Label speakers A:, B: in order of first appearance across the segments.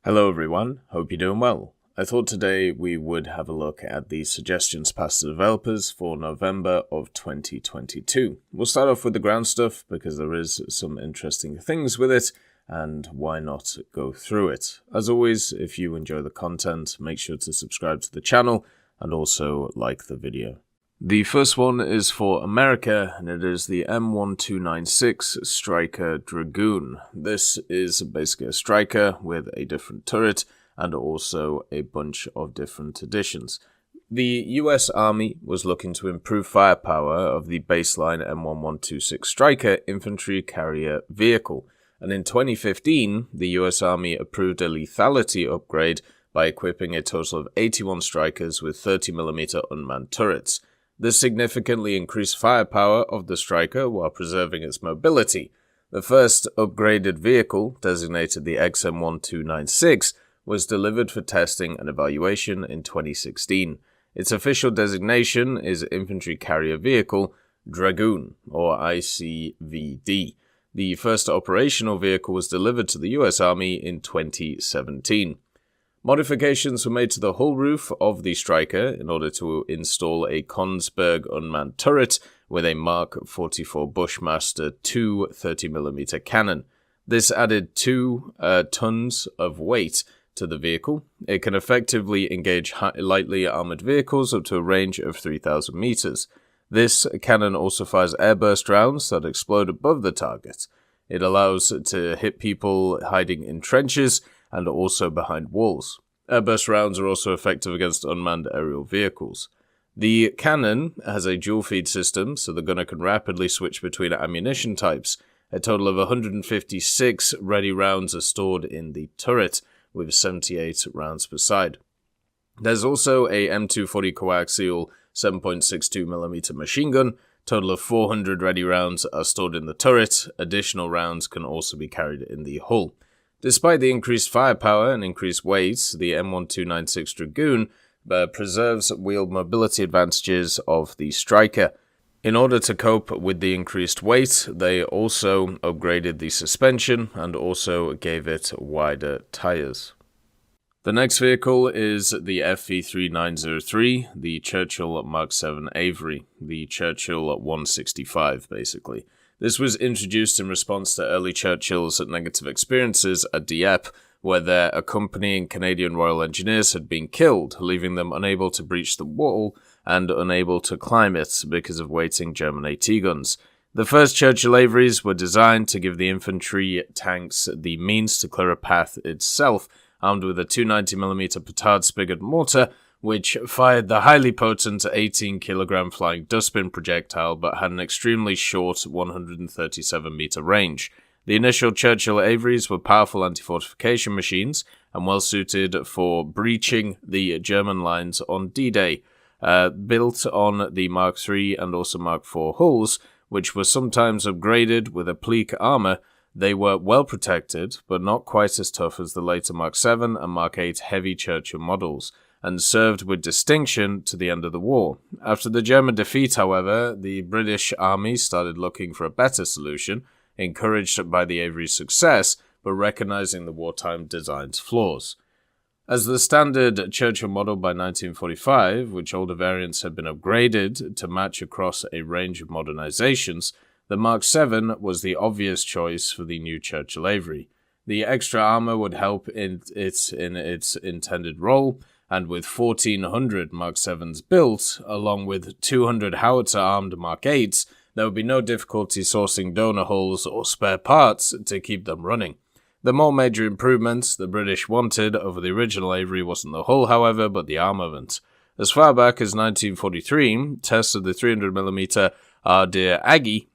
A: Hello everyone, hope you're doing well. I thought today we would have a look at the suggestions passed to developers for November of 2022. We'll start off with the ground stuff because there is some interesting things with it, and why not go through it. As always, if you enjoy the content, make sure to subscribe to the channel and also like the video. The first one is for America, and it is the M1296 Stryker Dragoon. This is basically a Stryker with a different turret and also a bunch of different additions. The US Army was looking to improve firepower of the baseline M1126 Stryker infantry carrier vehicle, and in 2015, the US Army approved a lethality upgrade by equipping a total of 81 Strykers with 30mm unmanned turrets. This significantly increased firepower of the Stryker while preserving its mobility. The first upgraded vehicle, designated the XM1296, was delivered for testing and evaluation in 2016. Its official designation is Infantry Carrier Vehicle Dragoon, or ICVD. The first operational vehicle was delivered to the US Army in 2017. Modifications were made to the hull roof of the Stryker in order to install a Kongsberg unmanned turret with a Mark 44 Bushmaster 2 30mm cannon. This added 2 tons of weight to the vehicle. It can effectively engage lightly armored vehicles up to a range of 3,000 meters. This cannon also fires airburst rounds that explode above the target. It allows it to hit people hiding in trenches and also behind walls. Airburst rounds are also effective against unmanned aerial vehicles. The cannon has a dual-feed system, so the gunner can rapidly switch between ammunition types. A total of 156 ready rounds are stored in the turret, with 78 rounds per side. There's also a M240 coaxial 7.62mm machine gun. Total of 400 ready rounds are stored in the turret. Additional rounds can also be carried in the hull. Despite the increased firepower and increased weight, the M1296 Dragoon preserves wheel mobility advantages of the Stryker. In order to cope with the increased weight, they also upgraded the suspension and also gave it wider tires. The next vehicle is the FV3903, the Churchill Mk.VII AVRE, the Churchill 165 basically. This was introduced in response to early Churchill's negative experiences at Dieppe, where their accompanying Canadian Royal Engineers had been killed, leaving them unable to breach the wall and unable to climb it because of waiting German AT guns. The first Churchill AVREs were designed to give the infantry tanks the means to clear a path itself, armed with a 290mm petard spigot mortar, which fired the highly potent 18-kilogram flying dustbin projectile but had an extremely short 137-meter range. The initial Churchill AVREs were powerful anti-fortification machines and well-suited for breaching the German lines on D-Day. Built on the Mark III and also Mark IV hulls, which were sometimes upgraded with applique armor, they were well protected, but not quite as tough as the later Mark VII and Mark VIII heavy Churchill models, and served with distinction to the end of the war. After the German defeat, however, the British Army started looking for a better solution, encouraged by the AVRE's success, but recognizing the wartime design's flaws. As the standard Churchill model by 1945, which older variants had been upgraded to match across a range of modernizations, the Mark VII was the obvious choice for the new Churchill AVRE. The extra armor would help in its intended role, and with 1,400 Mark VIIs built, along with 200 howitzer-armed Mark VIIIs, there would be no difficulty sourcing donor hulls or spare parts to keep them running. The more major improvements the British wanted over the original AVRE wasn't the hull, however, but the armament. As far back as 1943, tests of the 300mm AVRE Aggie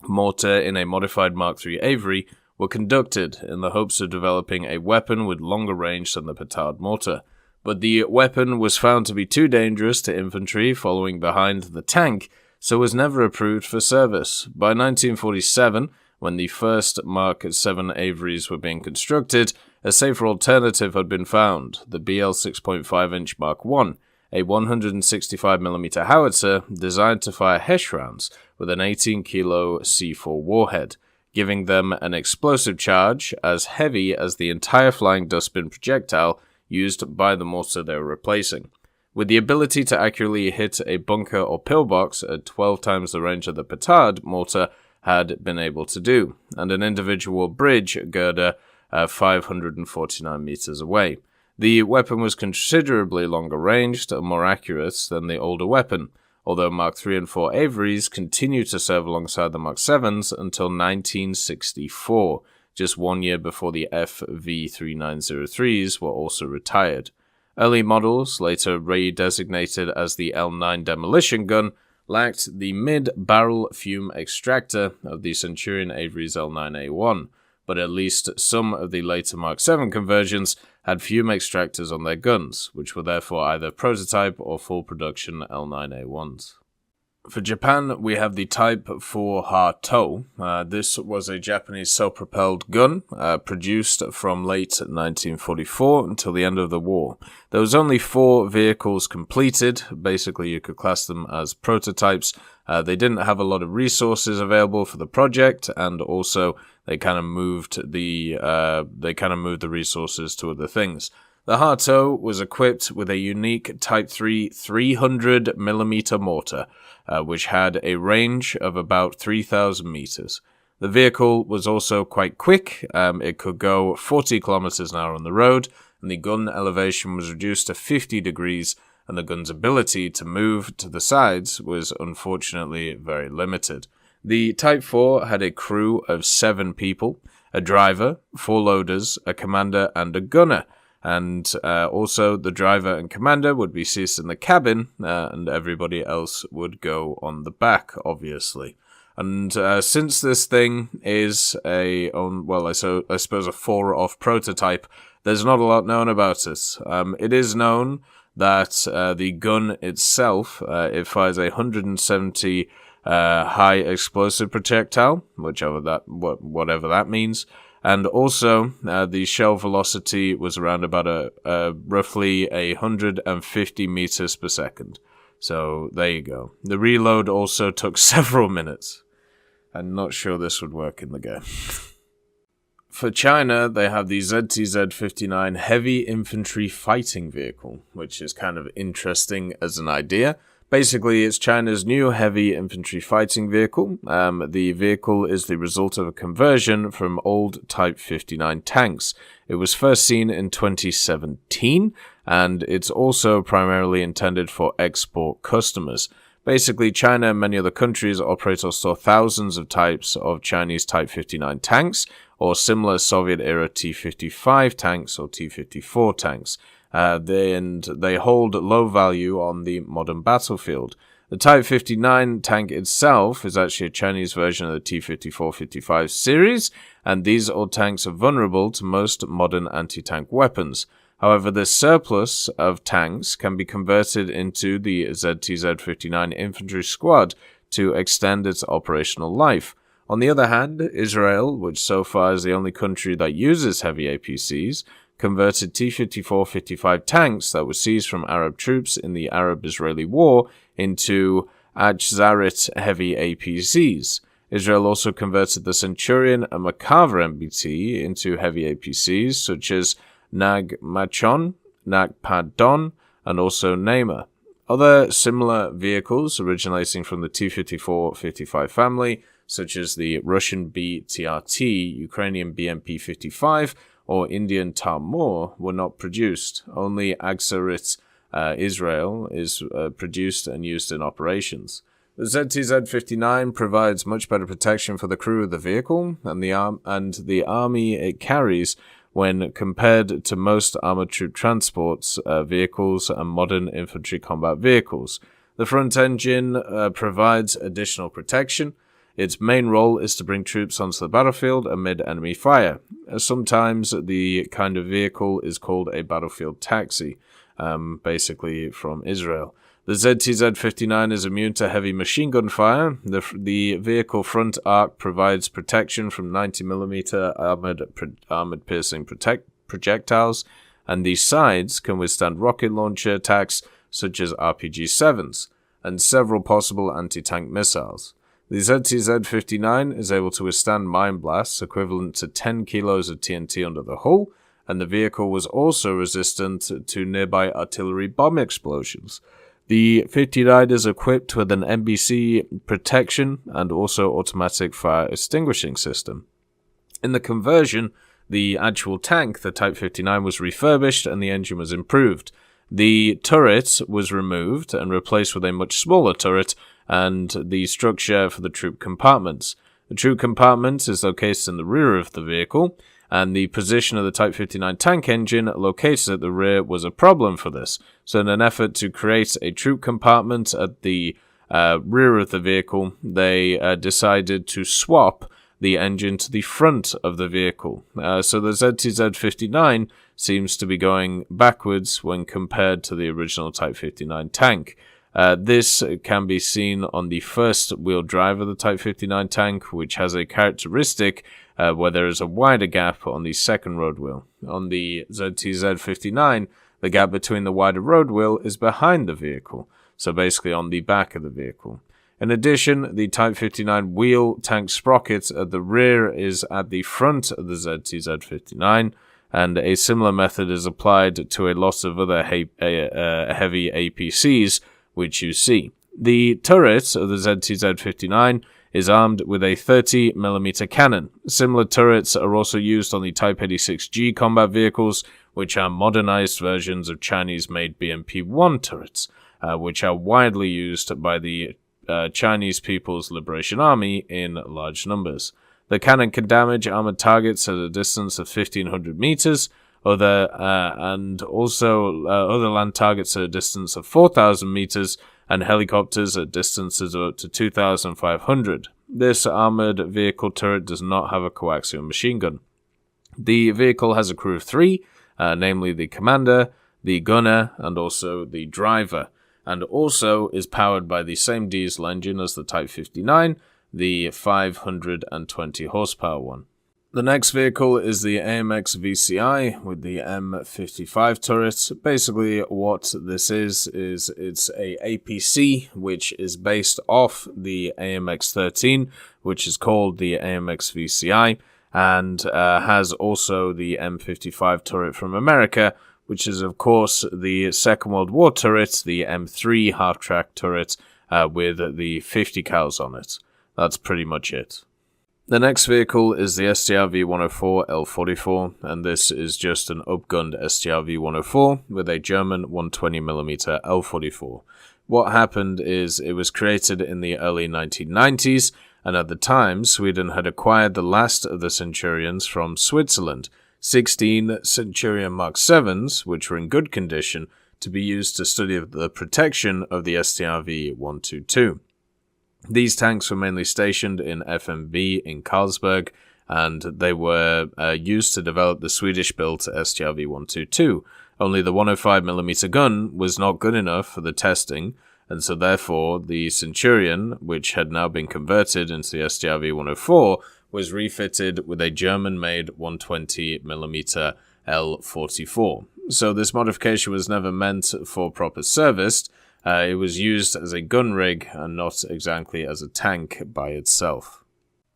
A: mortar in a modified Mark III AVRE were conducted in the hopes of developing a weapon with longer range than the petard mortar. But the weapon was found to be too dangerous to infantry following behind the tank, so was never approved for service. By 1947, when the first Mark VII AVREs were being constructed, a safer alternative had been found, the BL 6.5-inch Mark I, a 165mm howitzer designed to fire Hesh rounds with an 18-kilo C4 warhead. giving them an explosive charge as heavy as the entire flying dustbin projectile used by the mortar they were replacing. With the ability to accurately hit a bunker or pillbox at 12 times the range of the petard mortar had been able to do, and an individual bridge girder 549 meters away. The weapon was considerably longer ranged and more accurate than the older weapon, although Mark III and IV AVREs continued to serve alongside the Mark VIIs until 1964, just 1 year before the FV3903s were also retired. Early models, later redesignated as the L9 demolition gun, lacked the mid-barrel fume extractor of the Centurion AVRE's L9A1, but at least some of the later Mark VII conversions had fume extractors on their guns, which were therefore either prototype or full production L9A1s. For Japan, we have the Type 4 Ha-To. This was a Japanese self-propelled gun produced from late 1944 until the end of the war. There was only 4 vehicles completed. Basically, you could class them as prototypes. They didn't have a lot of resources available for the project, and also they kind of moved the resources to other things. The Ha-To was equipped with a unique Type 3 300mm mortar, which had a range of about 3,000 meters. The vehicle was also quite quick. It could go 40 kilometers an hour on the road, and the gun elevation was reduced to 50 degrees, and the gun's ability to move to the sides was unfortunately very limited. The Type 4 had a crew of 7 people, a driver, 4 loaders, a commander, and a gunner. And also the driver and commander would be seated in the cabin, and everybody else would go on the back, obviously. And since this thing is I suppose a 4-off prototype, there's not a lot known about it. It is known that the gun itself, it fires a 170 high explosive projectile, whatever that means. And also, the shell velocity was around about roughly 150 meters per second. So, there you go. The reload also took several minutes. I'm not sure this would work in the game. For China, they have the ZTZ-59 Heavy Infantry Fighting Vehicle, which is kind of interesting as an idea. Basically, it's China's new heavy infantry fighting vehicle. The vehicle is the result of a conversion from old Type 59 tanks. It was first seen in 2017, and it's also primarily intended for export customers. Basically, China and many other countries operate or store thousands of types of Chinese Type 59 tanks, or similar Soviet-era T-55 tanks or T-54 tanks. They hold low value on the modern battlefield. The Type 59 tank itself is actually a Chinese version of the T-54-55 series, and these old tanks are vulnerable to most modern anti-tank weapons. However, this surplus of tanks can be converted into the ZTZ-59 infantry squad to extend its operational life. On the other hand, Israel, which so far is the only country that uses heavy APCs, converted T-54-55 tanks that were seized from Arab troops in the Arab-Israeli War into Achzarit heavy APCs. Israel also converted the Centurion and Mk./VII MBT into heavy APCs such as Nag-Machon, Nag-Padon, and also Neymar. Other similar vehicles originating from the T-54-55 family, such as the Russian BTRT, Ukrainian BMP-55, or Indian Tamur, were not produced. Only Achzarit Israel is produced and used in operations. The ZTZ-59 provides much better protection for the crew of the vehicle and the army it carries when compared to most armored troop transports vehicles and modern infantry combat vehicles. The front engine provides additional protection. Its main role is to bring troops onto the battlefield amid enemy fire. Sometimes the kind of vehicle is called a battlefield taxi, basically from Israel. The ZTZ-59 is immune to heavy machine gun fire. The vehicle front arc provides protection from 90mm armored piercing projectiles, and the sides can withstand rocket launcher attacks such as RPG-7s, and several possible anti-tank missiles. The ZTZ-59 is able to withstand mine blasts equivalent to 10 kilos of TNT under the hull, and the vehicle was also resistant to nearby artillery bomb explosions. The 59 is equipped with an NBC protection and also automatic fire extinguishing system. In the conversion, the actual tank, the Type 59, was refurbished and the engine was improved. The turret was removed and replaced with a much smaller turret and the structure for the troop compartments. The troop compartment is located in the rear of the vehicle, and the position of the Type 59 tank engine located at the rear was a problem for this. So in an effort to create a troop compartment at the rear of the vehicle, they decided to swap the engine to the front of the vehicle. So the ZTZ-59 seems to be going backwards when compared to the original Type 59 tank. This can be seen on the first wheel drive of the Type 59 tank, which has a characteristic where there is a wider gap on the second road wheel. On the ZTZ-59, the gap between the wider road wheel is behind the vehicle, so basically on the back of the vehicle. In addition, the Type 59 wheel tank sprocket at the rear is at the front of the ZTZ-59, and a similar method is applied to a lot of other heavy APCs, which you see. The turret of the ZTZ-59 is armed with a 30mm cannon. Similar turrets are also used on the Type 86G combat vehicles, which are modernized versions of Chinese-made BMP-1 turrets, which are widely used by the Chinese People's Liberation Army in large numbers. The cannon can damage armored targets at a distance of 1,500 meters, other land targets at a distance of 4,000 meters, and helicopters at distances of up to 2,500. This armored vehicle turret does not have a coaxial machine gun. The vehicle has a crew of 3, namely the commander, the gunner, and also the driver, and also is powered by the same diesel engine as the Type 59, the 520 horsepower one. The next vehicle is the AMX VCI with the M55 turret. Basically what this is it's a APC which is based off the AMX 13, which is called the AMX VCI, and has also the M55 turret from America, which is of course the Second World War turret, the M3 half-track turret with the 50 cals on it. That's pretty much it. The next vehicle is the STRV-104 L44, and this is just an upgunned STRV-104 with a German 120mm L44. What happened is it was created in the early 1990s, and at the time Sweden had acquired the last of the Centurions from Switzerland, 16 Centurion Mark 7s, which were in good condition, to be used to study the protection of the STRV-122. These tanks were mainly stationed in FMV in Carlsberg, and they were used to develop the Swedish-built STRV-122. Only the 105mm gun was not good enough for the testing, and so therefore the Centurion, which had now been converted into the STRV-104, was refitted with a German-made 120mm L44. So this modification was never meant for proper service. It was used as a gun rig and not exactly as a tank by itself.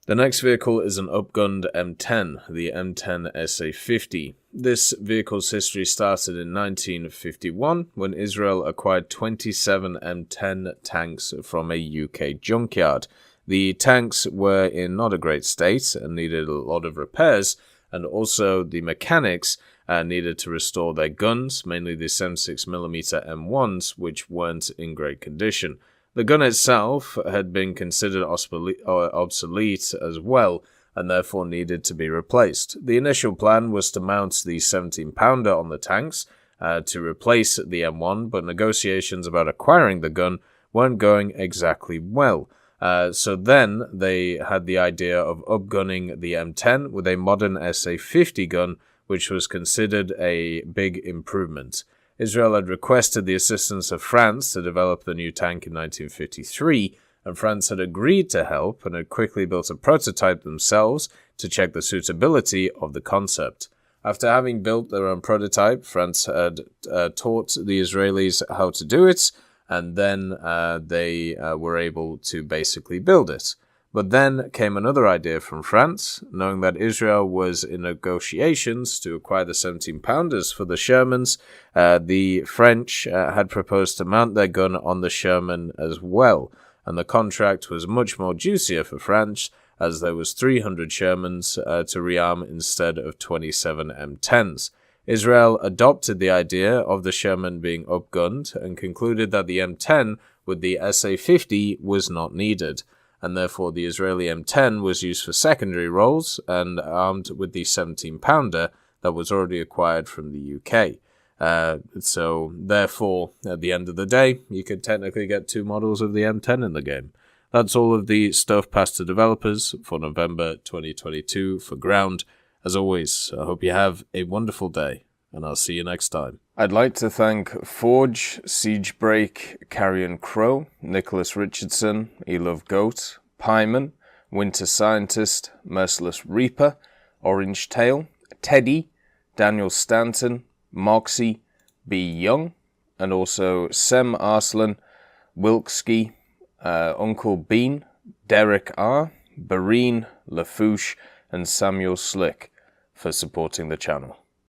A: The next vehicle is an upgunned M10, the M10 SA-50. This vehicle's history started in 1951 when Israel acquired 27 M10 tanks from a UK junkyard. The tanks were in not a great state and needed a lot of repairs, and also the mechanics needed to restore their guns, mainly the 76mm M1s, which weren't in great condition. The gun itself had been considered obsolete as well, and therefore needed to be replaced. The initial plan was to mount the 17-pounder on the tanks to replace the M1, but negotiations about acquiring the gun weren't going exactly well. So then they had the idea of upgunning the M10 with a modern SA-50 gun, which was considered a big improvement. Israel had requested the assistance of France to develop the new tank in 1953, and France had agreed to help and had quickly built a prototype themselves to check the suitability of the concept. After having built their own prototype, France had taught the Israelis how to do it, and then they were able to basically build it. But then came another idea from France, knowing that Israel was in negotiations to acquire the 17-pounders for the Shermans. The French had proposed to mount their gun on the Sherman as well, and the contract was much more juicier for France, as there was 300 Shermans to rearm instead of 27 M10s. Israel adopted the idea of the Sherman being upgunned and concluded that the M10 with the SA-50 was not needed, and therefore the Israeli M10 was used for secondary roles and armed with the 17-pounder that was already acquired from the UK. So therefore, at the end of the day, you could technically get 2 models of the M10 in the game. That's all of the stuff passed to developers for November 2022 for Ground. As always, I hope you have a wonderful day, and I'll see you next time. I'd like to thank Forge, Siegebreak, Carrion Crow, Nicholas Richardson, Elove Goat, Pyman, Winter Scientist, Merciless Reaper, Orange Tail, Teddy, Daniel Stanton, Moxie, B. Young, and also Sem Arslan, Wilkski, Uncle Bean, Derek R., Bareen, Lafouche, and Samuel Slick for supporting the channel.